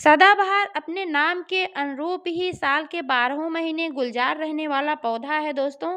सदाबहार अपने नाम के अनुरूप ही साल के 12 महीने गुलजार रहने वाला पौधा है दोस्तों।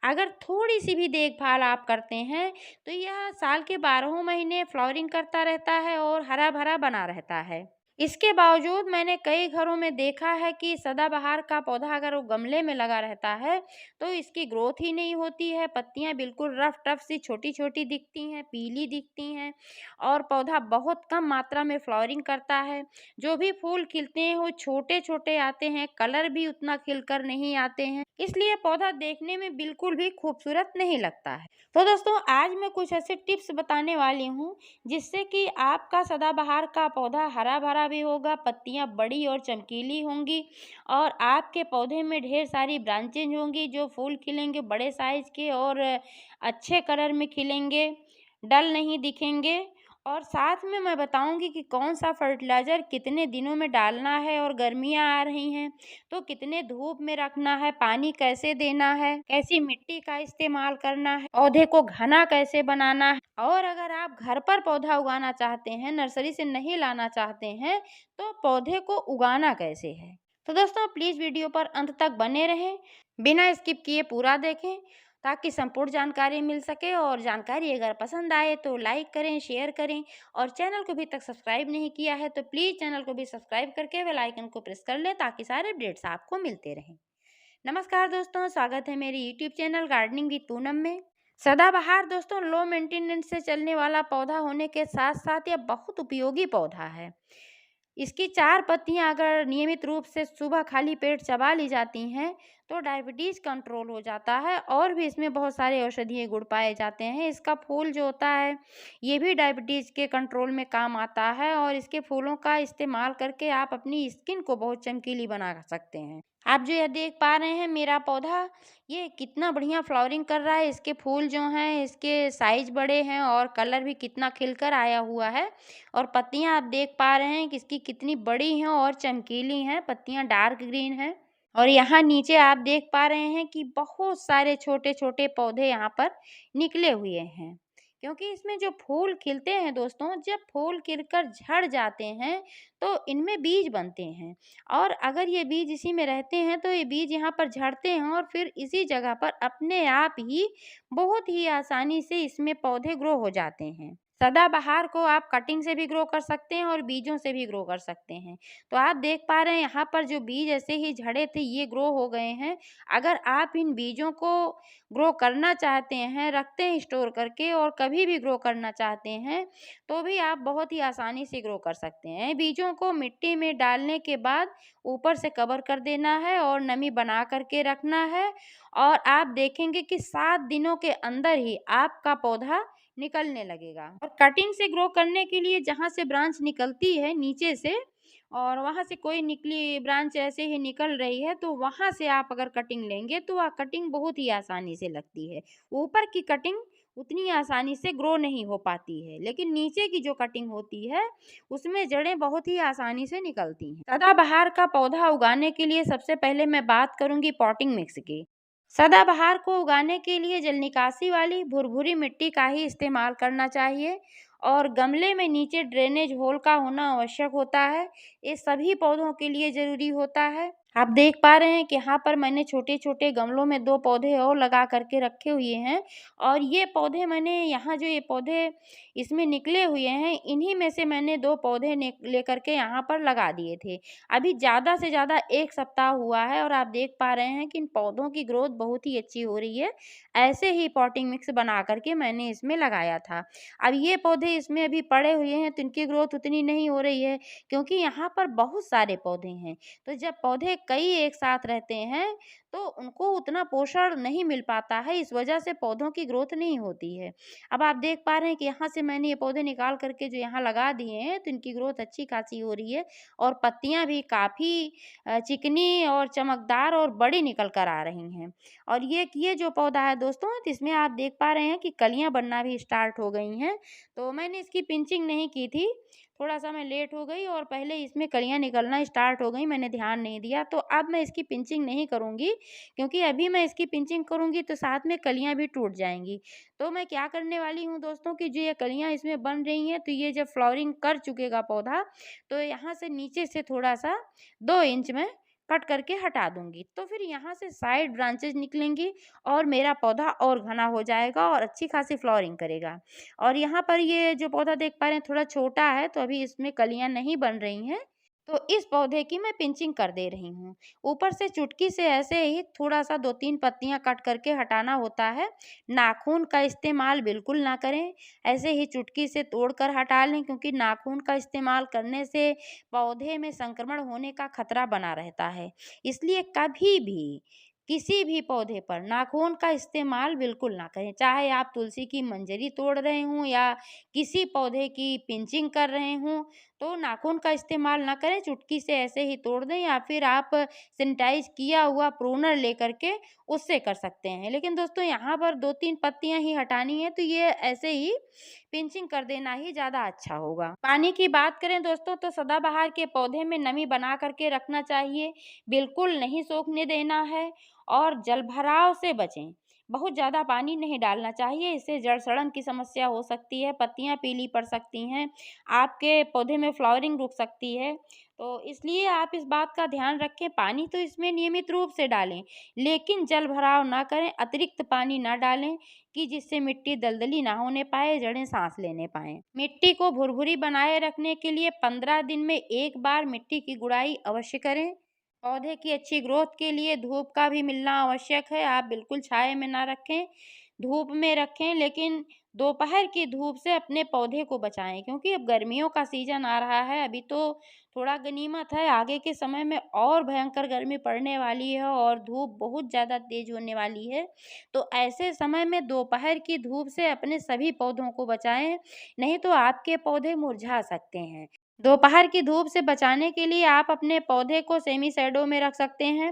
अगर थोड़ी सी भी देखभाल आप करते हैं तो यह साल के 12 महीने फ्लावरिंग करता रहता है और हरा भरा बना रहता है। इसके बावजूद मैंने कई घरों में देखा है कि सदाबहार का पौधा अगर वो गमले में लगा रहता है तो इसकी ग्रोथ ही नहीं होती है। पत्तियां बिल्कुल रफ टफ सी छोटी छोटी दिखती हैं, पीली दिखती हैं और पौधा बहुत कम मात्रा में फ्लावरिंग करता है। जो भी फूल खिलते हैं वो छोटे छोटे आते हैं, कलर भी उतना खिलकर नहीं आते हैं, इसलिए पौधा देखने में बिल्कुल भी खूबसूरत नहीं लगता है। तो दोस्तों आज मैं कुछ ऐसे टिप्स बताने वाली हूँ जिससे कि आपका सदाबहार का पौधा हरा भरा भी होगा, पत्तियां बड़ी और चमकीली होंगी और आपके पौधे में ढेर सारी ब्रांचेज होंगी जो फूल खिलेंगे बड़े साइज के और अच्छे कलर में खिलेंगे, डल नहीं दिखेंगे। और साथ में मैं बताऊंगी कि कौन सा फर्टिलाइज़र कितने दिनों में डालना है और गर्मियां आ रही हैं तो कितने धूप में रखना है, पानी कैसे देना है, कैसी मिट्टी का इस्तेमाल करना है, पौधे को घना कैसे बनाना है। और अगर आप घर पर पौधा उगाना चाहते हैं, नर्सरी से नहीं लाना चाहते हैं, तो पौधे को उगाना कैसे है। तो दोस्तों प्लीज़ वीडियो पर अंत तक बने रहें, बिना स्किप किए पूरा देखें ताकि संपूर्ण जानकारी मिल सके। और जानकारी अगर पसंद आए तो लाइक करें, शेयर करें और चैनल को अभी तक सब्सक्राइब नहीं किया है तो प्लीज़ चैनल को भी सब्सक्राइब करके बेल आइकन को प्रेस कर लें ताकि सारे अपडेट्स आपको मिलते रहें। नमस्कार दोस्तों, स्वागत है मेरे YouTube channel gardening with Poonam में। सदाबहार दोस्तों लो मेंटेनेंस से चलने वाला पौधा होने के साथ साथ यह बहुत उपयोगी पौधा है। इसकी 4 पत्तियां अगर नियमित रूप से सुबह खाली पेट चबा ली जाती हैं तो डायबिटीज़ कंट्रोल हो जाता है और भी इसमें बहुत सारे औषधीय गुण पाए जाते हैं। इसका फूल जो होता है ये भी डायबिटीज़ के कंट्रोल में काम आता है और इसके फूलों का इस्तेमाल करके आप अपनी स्किन को बहुत चमकीली बना सकते हैं। आप जो यह देख पा रहे हैं मेरा पौधा, ये कितना बढ़िया फ्लावरिंग कर रहा है। इसके फूल जो हैं इसके साइज बड़े हैं और कलर भी कितना खिलकर आया हुआ है और पत्तियां आप देख पा रहे हैं कि इसकी कितनी बड़ी हैं और चमकीली हैं, पत्तियां डार्क ग्रीन हैं। और यहाँ नीचे आप देख पा रहे हैं कि बहुत सारे छोटे छोटे पौधे यहाँ पर निकले हुए हैं, क्योंकि इसमें जो फूल खिलते हैं दोस्तों, जब फूल खिलकर झड़ जाते हैं तो इनमें बीज बनते हैं और अगर ये बीज इसी में रहते हैं तो ये बीज यहाँ पर झड़ते हैं और फिर इसी जगह पर अपने आप ही बहुत ही आसानी से इसमें पौधे ग्रो हो जाते हैं। सदाबहार को आप कटिंग से भी ग्रो कर सकते हैं और बीजों से भी ग्रो कर सकते हैं। तो आप देख पा रहे हैं यहाँ पर जो बीज ऐसे ही झड़े थे ये ग्रो हो गए हैं। अगर आप इन बीजों को ग्रो करना चाहते हैं, रखते हैं स्टोर करके और कभी भी ग्रो करना चाहते हैं तो भी आप बहुत ही आसानी से ग्रो कर सकते हैं। बीजों को मिट्टी में डालने के बाद ऊपर से कवर कर देना है और नमी बना करके रखना है और आप देखेंगे कि 7 दिनों के अंदर ही आपका पौधा निकलने लगेगा। और कटिंग से ग्रो करने के लिए जहाँ से ब्रांच निकलती है नीचे से और वहाँ से कोई निकली ब्रांच ऐसे ही निकल रही है तो वहाँ से आप अगर कटिंग लेंगे तो वह कटिंग बहुत ही आसानी से लगती है। ऊपर की कटिंग उतनी आसानी से ग्रो नहीं हो पाती है, लेकिन नीचे की जो कटिंग होती है उसमें जड़ें बहुत ही आसानी से निकलती हैं। सदाबहार का पौधा उगाने के लिए सबसे पहले मैं बात करूंगी पॉटिंग मिक्स की। सदाबहार को उगाने के लिए जल निकासी वाली भुरभुरी मिट्टी का ही इस्तेमाल करना चाहिए और गमले में नीचे ड्रेनेज होल का होना आवश्यक होता है। ये सभी पौधों के लिए ज़रूरी होता है। आप देख पा रहे हैं कि यहाँ पर मैंने छोटे छोटे गमलों में 2 पौधे और लगा करके रखे हुए हैं और ये पौधे मैंने यहाँ जो ये पौधे इसमें निकले हुए हैं इन्हीं में से मैंने 2 पौधे लेकर के यहाँ पर लगा दिए थे। अभी ज़्यादा से ज़्यादा 1 सप्ताह हुआ है और आप देख पा रहे हैं कि इन पौधों की ग्रोथ बहुत ही अच्छी हो रही है। ऐसे ही पॉटिंग मिक्स बना करके मैंने इसमें लगाया था। अब ये पौधे इसमें अभी पड़े हुए हैं तो इनकी ग्रोथ उतनी नहीं हो रही है क्योंकि यहाँ पर बहुत सारे पौधे हैं। तो जब पौधे कई एक साथ रहते हैं तो उनको उतना पोषण नहीं मिल पाता है, इस वजह से पौधों की ग्रोथ नहीं होती है। अब आप देख पा रहे हैं कि यहाँ से मैंने ये पौधे निकाल करके जो यहाँ लगा दिए हैं तो इनकी ग्रोथ अच्छी खासी हो रही है और पत्तियां भी काफ़ी चिकनी और चमकदार और बड़ी निकल कर आ रही हैं। और ये जो पौधा है दोस्तों तो इसमें आप देख पा रहे हैं कि कलियां बनना भी स्टार्ट हो गई हैं। तो मैंने इसकी पिंचिंग नहीं की थी, थोड़ा-सा मैं लेट हो गई और पहले इसमें कलियाँ निकलना स्टार्ट हो गई, मैंने ध्यान नहीं दिया। तो अब मैं इसकी पिंचिंग नहीं करूँगी, क्योंकि अभी मैं इसकी पिंचिंग करूँगी तो साथ में कलियाँ भी टूट जाएँगी। तो मैं क्या करने वाली हूँ दोस्तों कि जो ये कलियाँ इसमें बन रही हैं, तो ये जब फ्लावरिंग कर चुकेगा पौधा, तो यहाँ से नीचे से थोड़ा-सा 2 इंच में कट करके हटा दूँगी। तो फिर यहाँ से साइड ब्रांचेज़ निकलेंगी और मेरा पौधा और घना हो जाएगा और अच्छी खासी फ्लावरिंग करेगा। और यहाँ पर ये जो पौधा देख पा रहे हैं थोड़ा छोटा है, तो अभी इसमें कलियाँ नहीं बन रही हैं। तो इस पौधे की मैं पिंचिंग कर दे रही हूँ। ऊपर से चुटकी से ऐसे ही थोड़ा-सा 2-3 पत्तियाँ कट करके हटाना होता है। नाखून का इस्तेमाल बिल्कुल ना करें, ऐसे ही चुटकी से तोड़कर हटा लें, क्योंकि नाखून का इस्तेमाल करने से पौधे में संक्रमण होने का खतरा बना रहता है। इसलिए कभी भी किसी भी पौधे पर नाखून का इस्तेमाल बिल्कुल ना करें, चाहे आप तुलसी की मंजरी तोड़ रहे हों या किसी पौधे की पिंचिंग कर रहे हों, तो नाखून का इस्तेमाल ना करें, चुटकी से ऐसे ही तोड़ दें या फिर आप सैनिटाइज़ किया हुआ प्रूनर लेकर के उससे कर सकते हैं। लेकिन दोस्तों यहाँ पर 2-3 पत्तियाँ ही हटानी है, तो ये ऐसे ही पिंचिंग कर देना ही ज़्यादा अच्छा होगा। पानी की बात करें दोस्तों, तो सदाबहार के पौधे में नमी बना करके रखना चाहिए, बिल्कुल नहीं सूखने देना है और जलभराव से बचें। बहुत ज़्यादा पानी नहीं डालना चाहिए, इससे जड़ सड़न की समस्या हो सकती है, पत्तियाँ पीली पड़ सकती हैं, आपके पौधे में फ्लावरिंग रुक सकती है। तो इसलिए आप इस बात का ध्यान रखें, पानी तो इसमें नियमित रूप से डालें, लेकिन जलभराव ना करें, अतिरिक्त पानी ना डालें कि जिससे मिट्टी दलदली ना होने पाए, जड़ें सांस लेने पाएँ। मिट्टी को भुरभुरी बनाए रखने के लिए 15 दिन में 1 बार मिट्टी की गुड़ाई अवश्य करें। पौधे की अच्छी ग्रोथ के लिए धूप का भी मिलना आवश्यक है, आप बिल्कुल छाया में ना रखें, धूप में रखें, लेकिन दोपहर की धूप से अपने पौधे को बचाएँ, क्योंकि अब गर्मियों का सीज़न आ रहा है, अभी तो थोड़ा गनीमत है, आगे के समय में और भयंकर गर्मी पड़ने वाली है और धूप बहुत ज़्यादा तेज़ होने वाली है। तो ऐसे समय में दोपहर की धूप से अपने सभी पौधों को बचाएँ, नहीं तो आपके पौधे मुरझा सकते हैं। दोपहर की धूप से बचाने के लिए आप अपने पौधे को सेमी शैडो में रख सकते हैं,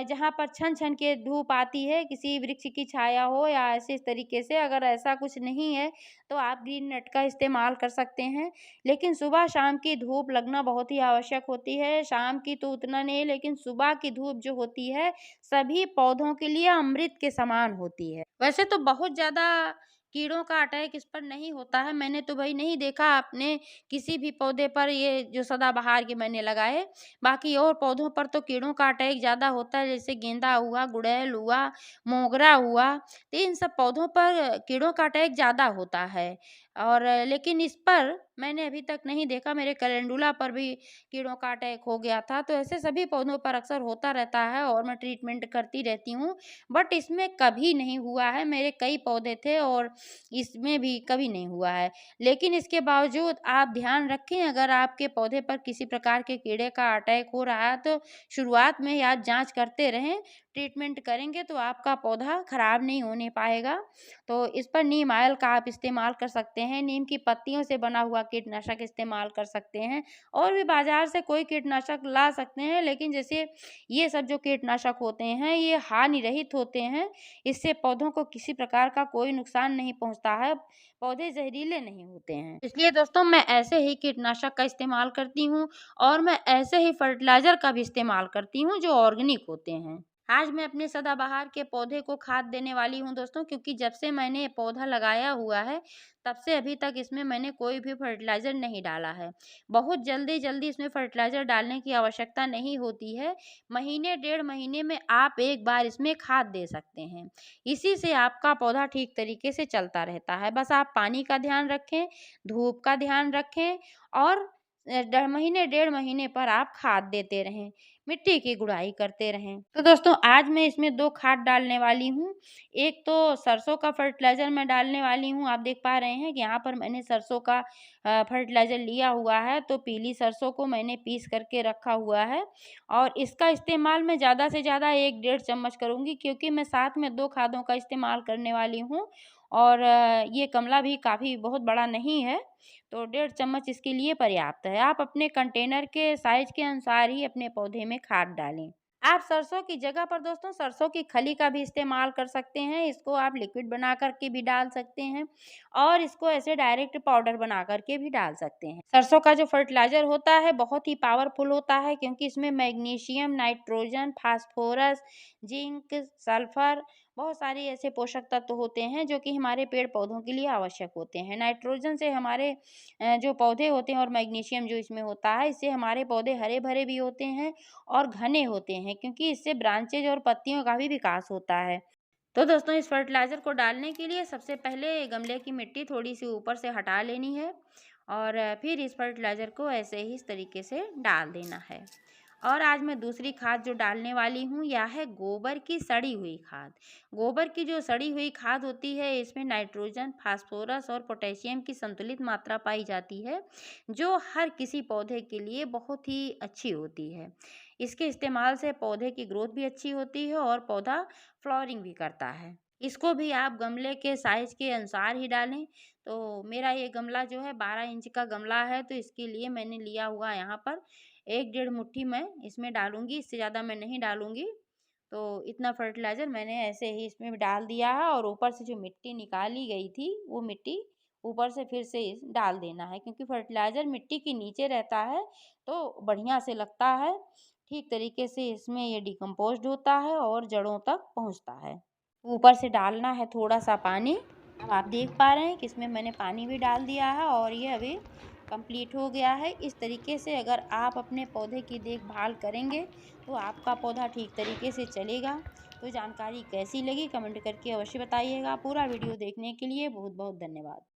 जहाँ पर छन-छन के धूप आती है, किसी वृक्ष की छाया हो या ऐसे इस तरीके से। अगर ऐसा कुछ नहीं है, तो आप ग्रीन नेट का इस्तेमाल कर सकते हैं। लेकिन सुबह-शाम की धूप लगना बहुत ही आवश्यक होती है, शाम की तो उतना नहीं, लेकिन सुबह की धूप जो होती है, सभी पौधों के लिए अमृत के समान होती है। वैसे तो बहुत ज़्यादा कीड़ों का अटैक इस पर नहीं होता है, मैंने तो भई नहीं देखा आपने किसी भी पौधे पर, ये जो सदाबहार के मैंने लगाए। बाकी और पौधों पर तो कीड़ों का अटैक ज़्यादा होता है, जैसे गेंदा हुआ, गुड़ैल हुआ, मोगरा हुआ, तो इन सब पौधों पर कीड़ों का अटैक ज़्यादा होता है। और लेकिन इस पर मैंने अभी तक नहीं देखा, मेरे कैलेंडुला पर भी कीड़ों का अटैक हो गया था, तो ऐसे सभी पौधों पर अक्सर होता रहता है और मैं ट्रीटमेंट करती रहती हूँ, बट इसमें कभी नहीं हुआ है। मेरे कई पौधे थे और इसमें भी कभी नहीं हुआ है। लेकिन इसके बावजूद आप ध्यान रखें, अगर आपके पौधे पर किसी प्रकार के कीड़े का अटैक हो रहा है, तो शुरुआत में ही आप जाँच करते रहें, ट्रीटमेंट करेंगे तो आपका पौधा खराब नहीं होने पाएगा। तो इस पर नीम ऑयल का आप इस्तेमाल कर सकते हैं, नीम की पत्तियों से बना हुआ कीटनाशक इस्तेमाल कर सकते हैं और भी बाज़ार से कोई कीटनाशक ला सकते हैं, लेकिन जैसे ये सब जो कीटनाशक होते हैं, ये हानि रहित होते हैं, इससे पौधों को किसी प्रकार का कोई नुकसान नहीं पहुँचता है, पौधे ज़हरीले नहीं होते हैं। इसलिए दोस्तों मैं ऐसे ही कीटनाशक का इस्तेमाल करती हूँ और मैं ऐसे ही फर्टिलाइज़र का भी इस्तेमाल करती हूँ जो ऑर्गेनिक होते हैं। आज मैं अपने सदाबहार के पौधे को खाद देने वाली हूँ दोस्तों, क्योंकि जब से मैंने ये पौधा लगाया हुआ है, तब से अभी तक इसमें मैंने कोई भी फर्टिलाइज़र नहीं डाला है। बहुत जल्दी-जल्दी इसमें फर्टिलाइज़र डालने की आवश्यकता नहीं होती है। महीने, डेढ़ महीने में आप एक बार इसमें खाद दे सकते हैं। इसी से आपका पौधा ठीक तरीके से चलता रहता है। बस आप पानी का ध्यान रखें, धूप का ध्यान रखें और महीने, डेढ़ महीने पर आप खाद देते रहें, मिट्टी की गुड़ाई करते रहें। तो दोस्तों आज मैं इसमें 2 खाद डालने वाली हूँ। एक तो सरसों का फर्टिलाइज़र मैं डालने वाली हूँ। आप देख पा रहे हैं कि यहाँ पर मैंने सरसों का फर्टिलाइज़र लिया हुआ है, तो पीली सरसों को मैंने पीस करके रखा हुआ है और इसका इस्तेमाल मैं ज़्यादा से ज़्यादा 1 डेढ़ चम्मच करूँगी, क्योंकि मैं साथ में 2 खादों का इस्तेमाल करने वाली हूँ और ये गमला भी काफ़ी बहुत बड़ा नहीं है, तो डेढ़ चम्मच इसके लिए पर्याप्त है। आप अपने कंटेनर के साइज़ के अनुसार ही अपने पौधे में खाद डालें। आप सरसों की जगह पर दोस्तों सरसों की खली का भी इस्तेमाल कर सकते हैं। इसको आप लिक्विड बना कर के भी डाल सकते हैं और इसको ऐसे डायरेक्ट पाउडर बना कर के भी डाल सकते हैं। सरसों का जो फर्टिलाइज़र होता है बहुत ही पावरफुल होता है, क्योंकि इसमें magnesium, nitrogen, phosphorus, zinc, sulphur, बहुत सारे ऐसे पोषक तत्व होते हैं जो कि हमारे पेड़-पौधों के लिए आवश्यक होते हैं। नाइट्रोजन से हमारे जो पौधे होते हैं और मैग्नीशियम जो इसमें होता है, इससे हमारे पौधे हरे-भरे भी होते हैं और घने होते हैं, क्योंकि इससे ब्रांचेज और पत्तियों का भी विकास होता है। तो दोस्तों इस फर्टिलाइज़र को डालने के लिए सबसे पहले गमले की मिट्टी थोड़ी-सी ऊपर से हटा लेनी है और फिर इस फर्टिलाइज़र को ऐसे ही इस तरीके से डाल देना है। और आज मैं दूसरी खाद जो डालने वाली हूँ यह है गोबर की सड़ी हुई खाद। गोबर की जो सड़ी हुई खाद होती है इसमें नाइट्रोजन, फास्फोरस और पोटेशियम की संतुलित मात्रा पाई जाती है, जो हर किसी पौधे के लिए बहुत ही अच्छी होती है। इसके इस्तेमाल से पौधे की ग्रोथ भी अच्छी होती है और पौधा फ्लावरिंग भी करता है। इसको भी आप गमले के साइज़ के अनुसार ही डालें। तो मेरा ये गमला जो है 12 इंच का गमला है, तो इसके लिए मैंने लिया हुआ यहाँ पर 1 डेढ़ मुट्ठी मैं इसमें डालूँगी, इससे ज़्यादा मैं नहीं डालूँगी। तो इतना फर्टिलाइज़र मैंने ऐसे ही इसमें डाल दिया है और ऊपर से जो मिट्टी निकाली गई थी, वो मिट्टी ऊपर से फिर से इस डाल देना है, क्योंकि फर्टिलाइज़र मिट्टी के नीचे रहता है, तो बढ़िया से लगता है। ठीक तरीके से इसमें ये डिकम्पोज़्ड होता है और जड़ों तक पहुँचता है। ऊपर से डालना है थोड़ा-सा पानी। अब आप देख पा रहे हैं कि इसमें मैंने पानी भी डाल दिया है और ये अभी कंप्लीट हो गया है। इस तरीके से अगर आप अपने पौधे की देखभाल करेंगे, तो आपका पौधा ठीक तरीके से चलेगा। तो जानकारी कैसी लगी कमेंट करके अवश्य बताइएगा। पूरा वीडियो देखने के लिए बहुत-बहुत धन्यवाद।